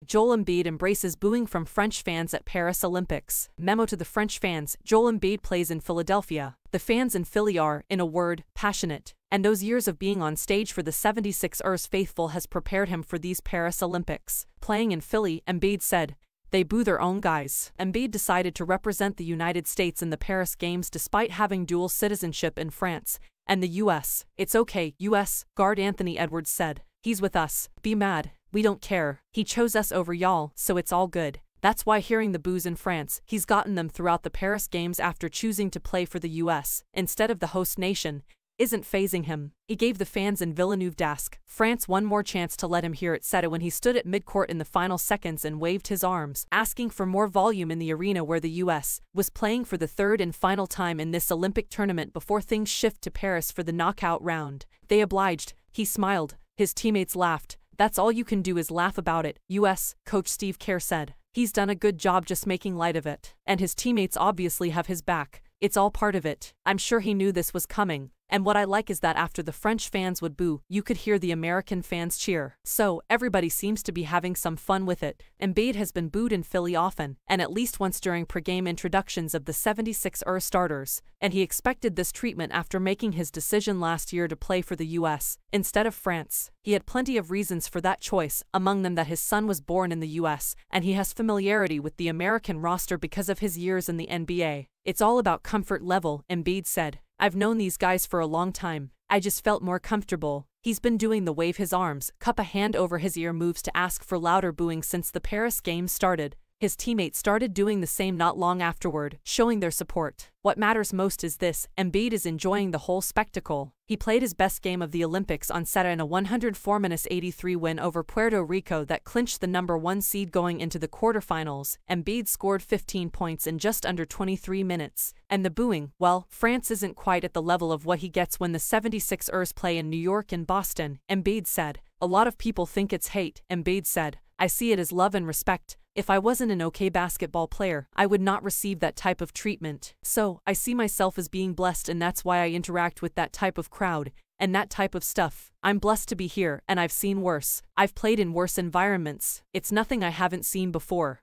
Joel Embiid embraces booing from French fans at Paris Olympics. Memo to the French fans: Joel Embiid plays in Philadelphia. The fans in Philly are, in a word, passionate. And those years of being on stage for the 76ers faithful has prepared him for these Paris Olympics. Playing in Philly, Embiid said, "They boo their own guys." Embiid decided to represent the United States in the Paris Games despite having dual citizenship in France and the US. "It's okay, US," guard Anthony Edwards said. "He's with us. Be mad. We don't care. He chose us over y'all, so it's all good." That's why hearing the boos in France, he's gotten them throughout the Paris Games after choosing to play for the US instead of the host nation, isn't fazing him. He gave the fans in Villeneuve-d'Ascq, France one more chance to let him hear it said when he stood at midcourt in the final seconds and waved his arms, asking for more volume in the arena where the US was playing for the third and final time in this Olympic tournament before things shift to Paris for the knockout round. They obliged. He smiled. His teammates laughed. "That's all you can do is laugh about it," US coach Steve Kerr said. "He's done a good job just making light of it. And his teammates obviously have his back. It's all part of it. I'm sure he knew this was coming. And what I like is that after the French fans would boo, you could hear the American fans cheer. So, everybody seems to be having some fun with it." Embiid has been booed in Philly often, and at least once during pregame introductions of the 76ers starters, and he expected this treatment after making his decision last year to play for the US instead of France. He had plenty of reasons for that choice, among them that his son was born in the US, and he has familiarity with the American roster because of his years in the NBA. "It's all about comfort level," Embiid said. "I've known these guys for a long time. I just felt more comfortable." He's been doing the wave his arms, cup a hand over his ear moves to ask for louder booing since the Paris Games started. His teammates started doing the same not long afterward, showing their support. What matters most is this: Embiid is enjoying the whole spectacle. He played his best game of the Olympics on Saturday in a 104-83 win over Puerto Rico that clinched the #1 seed going into the quarterfinals. Embiid scored 15 points in just under 23 minutes. And the booing, well, France isn't quite at the level of what he gets when the 76ers play in New York and Boston, Embiid said. "A lot of people think it's hate," Embiid said. "I see it as love and respect. If I wasn't an okay basketball player, I would not receive that type of treatment. So, I see myself as being blessed, and that's why I interact with that type of crowd and that type of stuff. I'm blessed to be here, and I've seen worse. I've played in worse environments. It's nothing I haven't seen before."